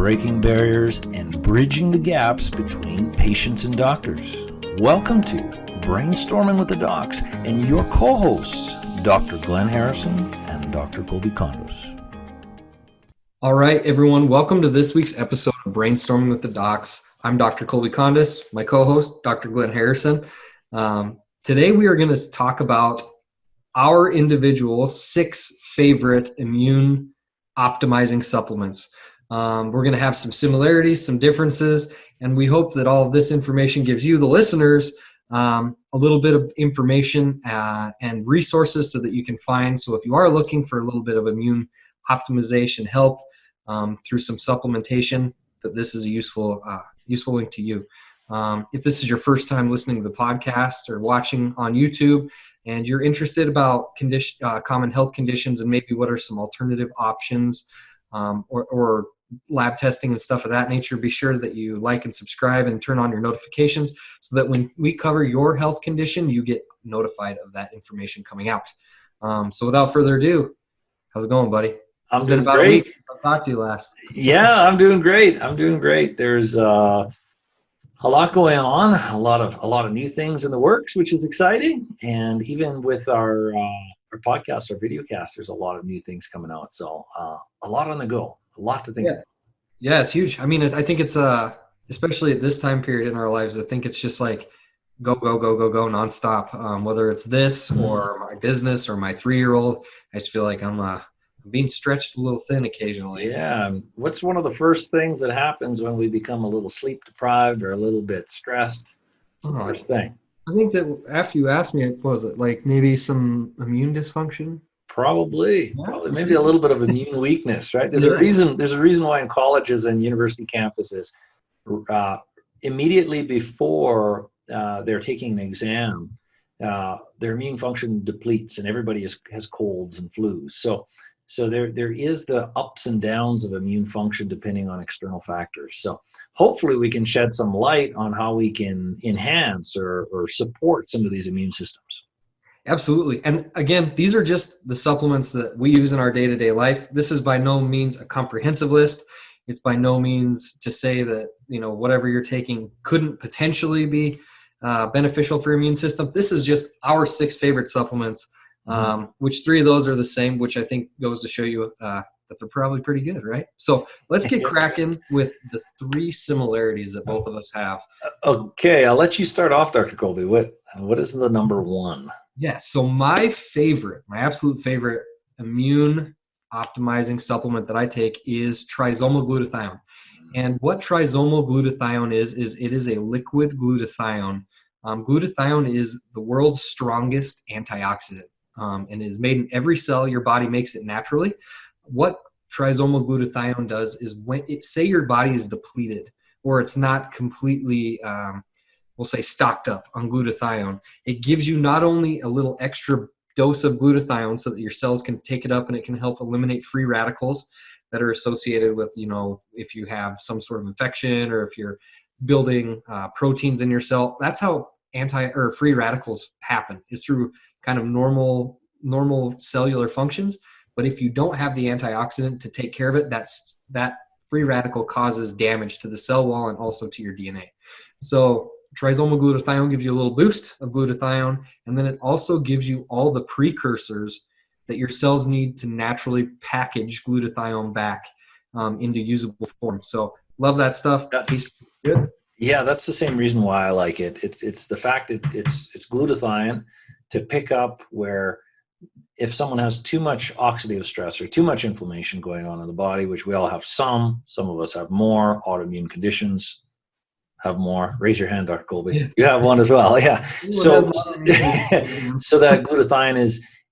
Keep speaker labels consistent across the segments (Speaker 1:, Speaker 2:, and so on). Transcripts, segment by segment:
Speaker 1: breaking barriers and bridging the gaps between patients and doctors. Welcome to Brainstorming with the Docs and your co-hosts, Dr. Glenn Harrison and Dr. Kolby Condos.
Speaker 2: All right, everyone, welcome to this week's episode of Brainstorming with the Docs. I'm Dr. Kolby Condos, my co-host, Dr. Glenn Harrison. Today we are going to talk about our individual 6 favorite immune optimizing supplements. We're going to have some similarities, some differences, and we hope that all of this information gives you, the listeners, a little bit of information and resources so that you can find. So if you are looking for a little bit of immune optimization help through some supplementation, that this is a useful link to you. If this is your first time listening to the podcast or watching on YouTube and you're interested about common health conditions and maybe what are some alternative options or lab testing and stuff of that nature, be sure that you like and subscribe and turn on your notifications so that when we cover your health condition, you get notified of that information coming out. So without further ado, how's it going, buddy?
Speaker 3: I'm doing great. A week since
Speaker 2: I talked to you last.
Speaker 3: Yeah, I'm doing great. There's a lot going on, a lot of new things in the works, which is exciting. And even with our podcast, our video cast, there's a lot of new things coming out. So a lot on the go, a lot to think about.
Speaker 2: Yeah, it's huge. I mean, I think it's especially at this time period in our lives, I think it's just like go nonstop. Whether it's this or my business or my 3-year-old, I just feel like I'm being stretched a little thin occasionally.
Speaker 3: Yeah. What's one of the first things that happens when we become a little sleep deprived or a little bit stressed? What's the first thing?
Speaker 2: I think that after you asked me, was it like maybe some immune dysfunction?
Speaker 3: Probably maybe a little bit of immune weakness, right? There's a reason why in colleges and university campuses, immediately before they're taking an exam, their immune function depletes and everybody has colds and flus. So there is the ups and downs of immune function depending on external factors. So hopefully we can shed some light on how we can enhance or support some of these immune systems.
Speaker 2: Absolutely. And again, these are just the supplements that we use in our day-to-day life. This is by no means a comprehensive list. It's by no means to say that, whatever you're taking couldn't potentially be beneficial for your immune system. This is just our 6 favorite supplements, which 3 of those are the same, which I think goes to show you that they're probably pretty good, right? So let's get cracking with the 3 similarities that both of us have.
Speaker 3: Okay, I'll let you start off, Dr. Kolby. What is the number 1?
Speaker 2: Yeah, so my absolute favorite immune optimizing supplement that I take is Trizomal Glutathione. And what Trizomal Glutathione is it is a liquid glutathione. Glutathione is the world's strongest antioxidant, and it is made in every cell. Your body makes it naturally. What Trizomal Glutathione does is say your body is depleted or it's not completely we'll say stocked up on glutathione, it gives you not only a little extra dose of glutathione so that your cells can take it up and it can help eliminate free radicals that are associated with, if you have some sort of infection or if you're building proteins in your cell. That's how free radicals happen, is through kind of normal cellular functions. But if you don't have the antioxidant to take care of it, that free radical causes damage to the cell wall and also to your DNA. So Trizomal Glutathione gives you a little boost of glutathione, and then it also gives you all the precursors that your cells need to naturally package glutathione back into usable form. So love that stuff. Tastes good.
Speaker 3: Yeah, that's the same reason why I like it. It's the fact that it's glutathione to pick up where if someone has too much oxidative stress or too much inflammation going on in the body, which we all have some of us have more, autoimmune conditions have more. Raise your hand, Dr. Kolby. Yeah. You have one as well. Yeah. So that glutathione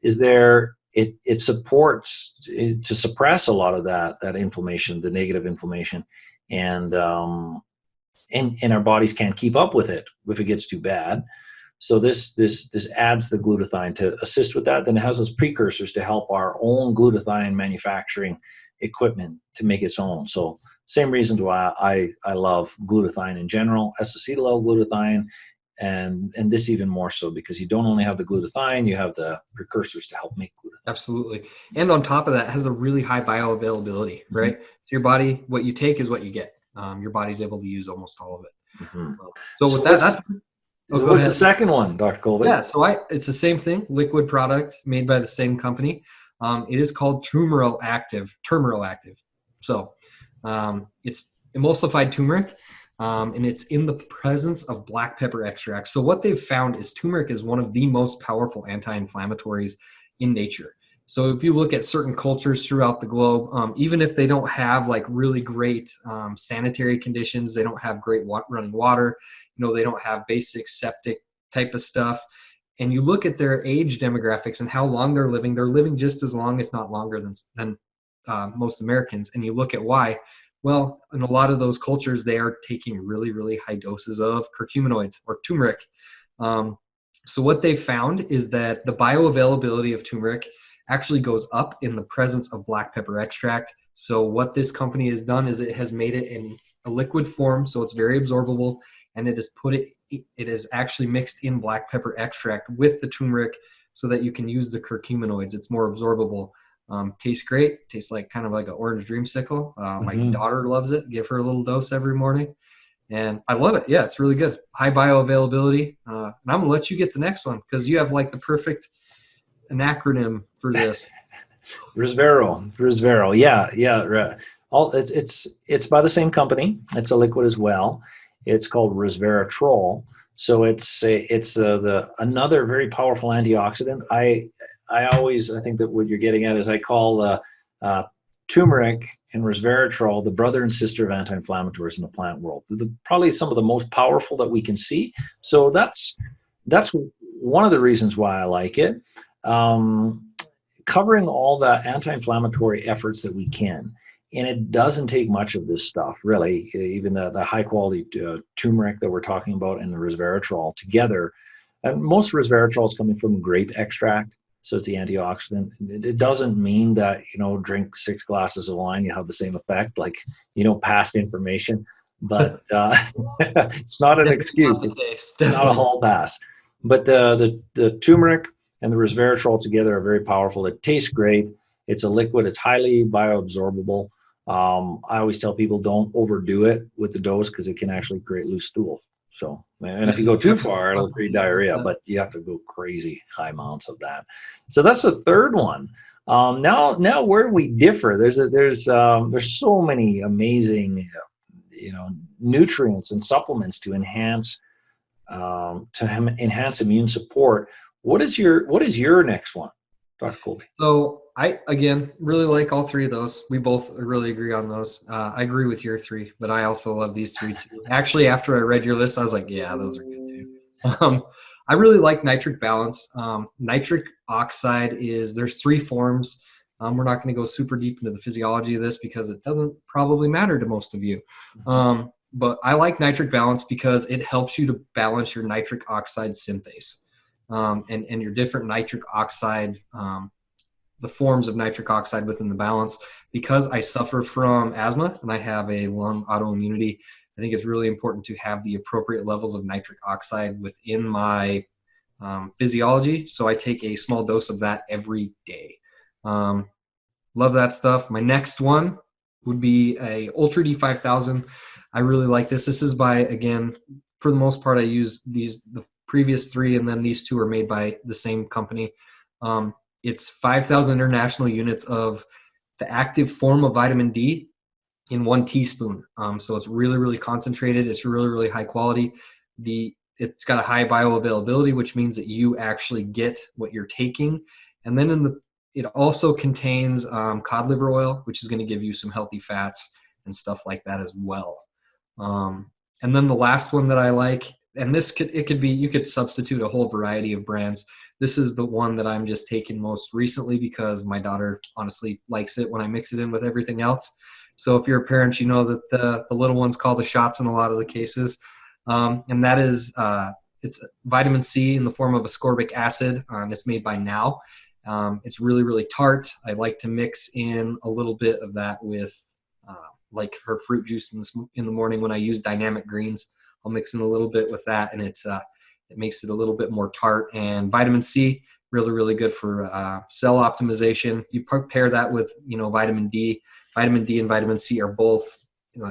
Speaker 3: is there. It supports to suppress a lot of that inflammation, the negative inflammation, and our bodies can't keep up with it if it gets too bad. So this adds the glutathione to assist with that. Then it has those precursors to help our own glutathione manufacturing equipment to make its own. So same reasons why I love glutathione in general. S-acetyl-L-glutathione and this even more so because you don't only have the glutathione, you have the precursors to help make glutathione.
Speaker 2: Absolutely. And on top of that, it has a really high bioavailability, right? So your body, what you take is what you get. Your body's able to use almost all of it. So with that, that's...
Speaker 3: So what's the second one, Dr. Kolby?
Speaker 2: Yeah, so it's the same thing, liquid product made by the same company. It is called Turmero Active. So it's emulsified turmeric, and it's in the presence of black pepper extract. So what they've found is turmeric is one of the most powerful anti-inflammatories in nature. So if you look at certain cultures throughout the globe, even if they don't have like really great sanitary conditions, they don't have great running water, they don't have basic septic type of stuff, and you look at their age demographics and how long they're living just as long, if not longer than most Americans. And you look at why. Well, in a lot of those cultures, they are taking really, really high doses of curcuminoids or turmeric. So what they found is that the bioavailability of turmeric actually goes up in the presence of black pepper extract. So what this company has done is it has made it in a liquid form, so it's very absorbable, and it is actually mixed in black pepper extract with the turmeric so that you can use the curcuminoids. It's more absorbable. Tastes great. Tastes like kind of like an orange dreamsicle. My daughter loves it. Give her a little dose every morning. And I love it. Yeah, it's really good. High bioavailability. And I'm going to let you get the next one because you have like the perfect an acronym for this.
Speaker 3: Resvero. Yeah. It's by the same company. It's a liquid as well. It's called Resveratrol. So it's another very powerful antioxidant. I think that what you're getting at is I call turmeric and resveratrol the brother and sister of anti-inflammatories in the plant world. Probably some of the most powerful that we can see. So that's one of the reasons why I like it. Covering all the anti-inflammatory efforts that we can. And it doesn't take much of this stuff, really. Even the high-quality turmeric that we're talking about and the resveratrol together. And most resveratrol is coming from grape extract, so it's the antioxidant. It doesn't mean that, drink 6 glasses of wine, you have the same effect, like, past information. But it's not an excuse. It's not a hall pass. But the turmeric and the resveratrol together are very powerful. It tastes great. It's a liquid. It's highly bioabsorbable. I always tell people don't overdo it with the dose because it can actually create loose stool. So, and if you go too far, it'll create diarrhea, but you have to go crazy high amounts of that. So that's the third one. Now where we differ, there's so many amazing, nutrients and supplements to enhance immune support. What is your next one, Dr. Kolby?
Speaker 2: So I, again, really like all 3 of those. We both really agree on those. I agree with your 3, but I also love these 3 too. Actually, after I read your list, I was like, yeah, those are good too. I really like nitric balance. Nitric oxide there's 3 forms. We're not going to go super deep into the physiology of this because it doesn't probably matter to most of you. But I like nitric balance because it helps you to balance your nitric oxide synthase. And your different nitric oxide, the forms of nitric oxide within the balance. Because I suffer from asthma and I have a lung autoimmunity, I think it's really important to have the appropriate levels of nitric oxide within my physiology. So I take a small dose of that every day. Love that stuff. My next one would be a Ultra D5000. I really like this. This is by, again, for the most part, I use the previous 3, and then these 2 are made by the same company. It's 5,000 international units of the active form of vitamin D in 1 teaspoon. So it's really, really concentrated. It's really, really high quality. It's got a high bioavailability, which means that you actually get what you're taking. And then it also contains cod liver oil, which is going to give you some healthy fats and stuff like that as well. And then the last one that I like, and you could substitute a whole variety of brands. This is the one that I'm just taking most recently because my daughter honestly likes it when I mix it in with everything else. So if you're a parent, you know that the little ones call the shots in a lot of the cases. And that is, it's vitamin C in the form of ascorbic acid. It's made by Now. It's really, really tart. I like to mix in a little bit of that with like her fruit juice in the morning when I use dynamic greens. I'll mix in a little bit with that, and it's It makes it a little bit more tart. And vitamin C, really, really good for cell optimization. You pair that with, vitamin D. Vitamin D and vitamin C are both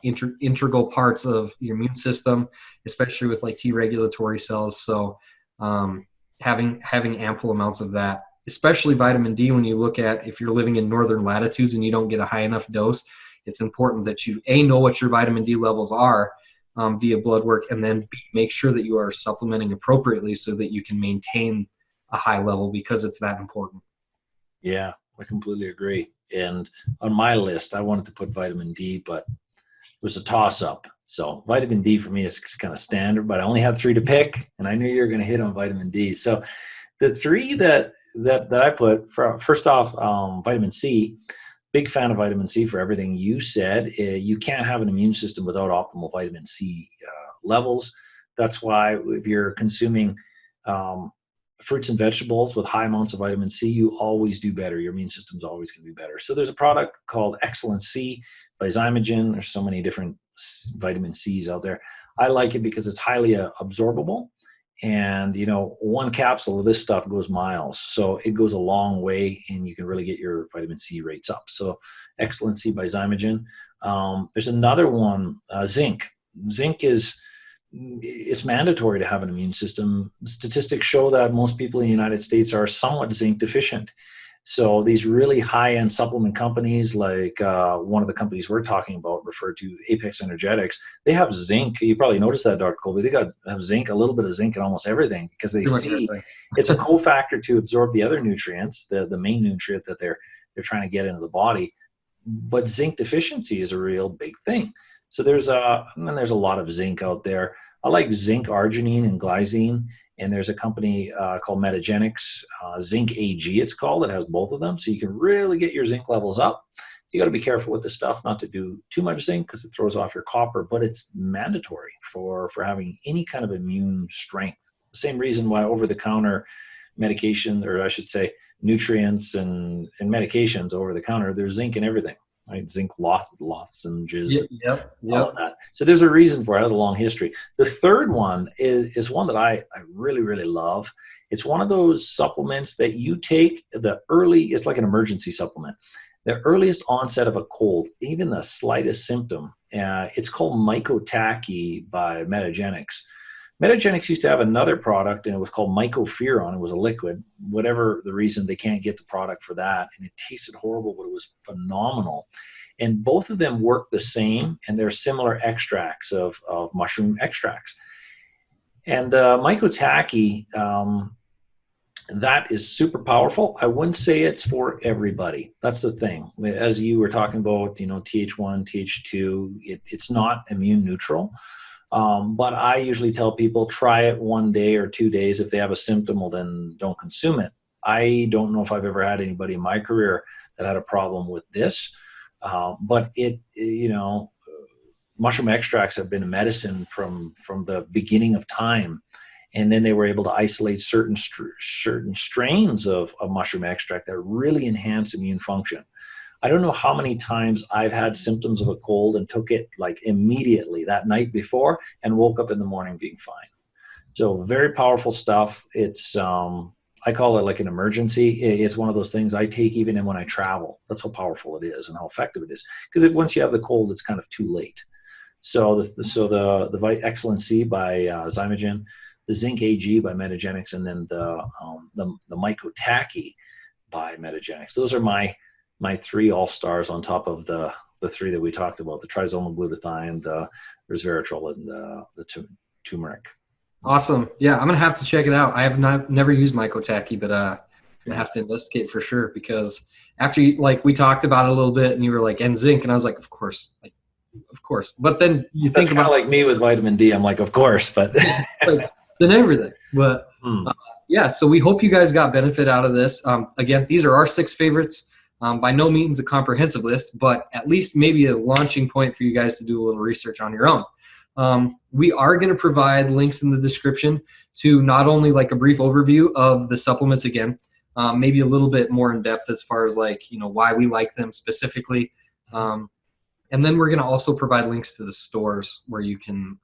Speaker 2: integral parts of your immune system, especially with like T regulatory cells. So having ample amounts of that, especially vitamin D, when you look at if you're living in northern latitudes and you don't get a high enough dose, it's important that you know what your vitamin D levels are via blood work, and then make sure that you are supplementing appropriately so that you can maintain a high level, because it's that important.
Speaker 3: Yeah, I completely agree. And on my list, I wanted to put vitamin D, but it was a toss-up. So vitamin D for me is kind of standard, but I only had 3 to pick, and I knew you were going to hit on vitamin D. So the 3 that I put, first off, vitamin C. Big fan of vitamin C for everything you said. You can't have an immune system without optimal vitamin C levels. That's why if you're consuming fruits and vegetables with high amounts of vitamin C, you always do better. Your immune system's always going to be better. So there's a product called Xcellent C by Xymogen. There's so many different vitamin C's out there. I like it because it's highly absorbable. And, 1 capsule of this stuff goes miles. So it goes a long way, and you can really get your vitamin C rates up. So Xcellent C by Xymogen. There's another one, Zinc. Zinc it's mandatory to have an immune system. Statistics show that most people in the United States are somewhat zinc deficient. So these really high-end supplement companies, like one of the companies we're talking about, referred to Apex Energetics, they have zinc. You probably noticed that, Dr. Kolby. They have zinc, a little bit of zinc in almost everything, because they see it's a cofactor to absorb the other nutrients, the main nutrient that they're trying to get into the body. But zinc deficiency is a real big thing. So there's a lot of zinc out there. I like zinc, arginine, and glycine. And there's a company called Metagenics, ZInc A it's called. It has both of them. So you can really get your zinc levels up. You got to be careful with this stuff, not to do too much zinc, because it throws off your copper, but it's mandatory for having any kind of immune strength. The same reason why over-the-counter medication, or I should say nutrients and medications over the counter, there's zinc in everything. Right? Zinc lozenges, all of that. So there's a reason for it. It has a long history. The third one is one that I really, really love. It's one of those supplements that you take it's like an emergency supplement. The earliest onset of a cold, even the slightest symptom, it's called Mycotaki by Metagenics. Metagenics used to have another product, and it was called Mycoferon. It was a liquid. Whatever the reason, they can't get the product for that, and it tasted horrible, but it was phenomenal. And both of them work the same, and they're similar extracts of mushroom extracts. And Mycotaki, that is super powerful. I wouldn't say it's for everybody. That's the thing. As you were talking about, TH1, TH2, it's not immune neutral. But I usually tell people, try it 1 day or 2 days. If they have a symptom, well, then don't consume it. I don't know if I've ever had anybody in my career that had a problem with this. But mushroom extracts have been a medicine from the beginning of time. And then they were able to isolate certain strains of mushroom extract that really enhance immune function. I don't know how many times I've had symptoms of a cold and took it like immediately that night before and woke up in the morning being fine. So very powerful stuff. It's, I call it like an emergency. It's one of those things I take even when I travel. That's how powerful it is and how effective it is. Because once you have the cold, it's kind of too late. So the Xcellent C by Xymogen, the ZInc A by Metagenics, and then the Mycotaki by Metagenics. Those are my 3 all-stars on top of the 3 that we talked about: the Trizomal Glutathione, the Resveratrol, and the Turmeric.
Speaker 2: Awesome. Yeah, I'm gonna have to check it out. I have never used Mycotaki, but I'm gonna have to investigate for sure, because after we talked about it a little bit, and you were like, and zinc, and I was like, of course. But then you think about
Speaker 3: like me with vitamin D. I'm like, of course, but
Speaker 2: then everything. But yeah, so we hope you guys got benefit out of this. Again, these are our 6 favorites. By no means a comprehensive list, but at least maybe a launching point for you guys to do a little research on your own. We are going to provide links in the description to not only like a brief overview of the supplements again, maybe a little bit more in depth as far as why we like them specifically, And then we're going to also provide links to the stores where you can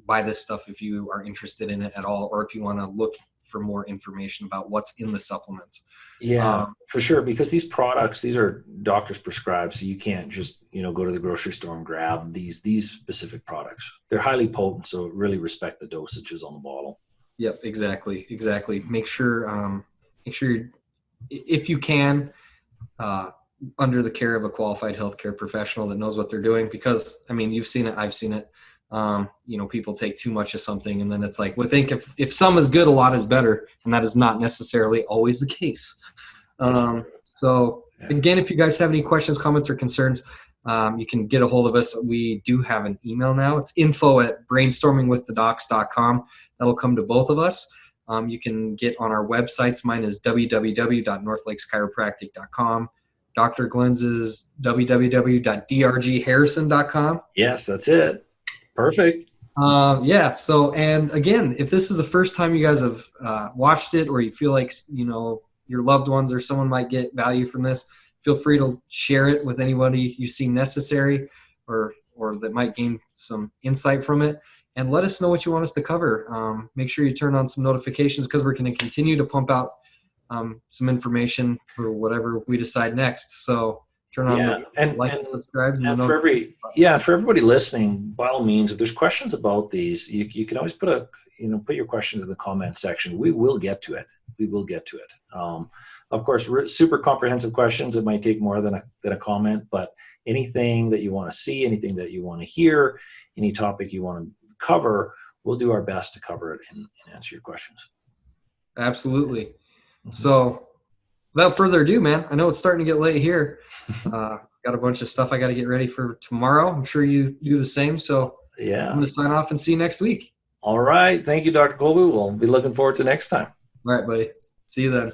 Speaker 2: buy this stuff if you are interested in it at all, or if you want to look for more information about what's in the supplements.
Speaker 3: Yeah, for sure. Because these products, these are doctors prescribed, so you can't just go to the grocery store and grab these specific products. They're highly potent, so really respect the dosages on the bottle.
Speaker 2: Yep, exactly. Make sure if you can, under the care of a qualified healthcare professional that knows what they're doing, because I mean, you've seen it, I've seen it. People take too much of something, and then it's like, we think if some is good, a lot is better, and that is not necessarily always the case. So again, if you guys have any questions, comments, or concerns, you can get a hold of us. We do have an email now. It's info@brainstormingwiththedocs.com. That'll come to both of us. You can get on our websites. Mine is www.northlakeschiropractic.com. Dr. Glenn's is www.drgharrison.com.
Speaker 3: Yes, that's it. Perfect.
Speaker 2: So, and again, if this is the first time you guys have watched it, or you feel like, your loved ones or someone might get value from this, feel free to share it with anybody you see necessary, or that might gain some insight from it. And let us know what you want us to cover. Make sure you turn on some notifications, because we're going to continue to pump out some information for whatever we decide next. So turn on and subscribe.
Speaker 3: And for everybody listening, by all means, if there's questions about these, you can always put your questions in the comment section. We will get to it. Of course, super comprehensive questions, it might take more than a comment, but anything that you want to see, anything that you want to hear, any topic you want to cover, we'll do our best to cover it and answer your questions.
Speaker 2: Absolutely. Mm-hmm. So without further ado, man, I know it's starting to get late here. Got a bunch of stuff I got to get ready for tomorrow. I'm sure you do the same. So yeah, I'm going to sign off and see you next week.
Speaker 3: All right. Thank you, Dr. Kolby. We'll be looking forward to next time.
Speaker 2: All right, buddy. See you then.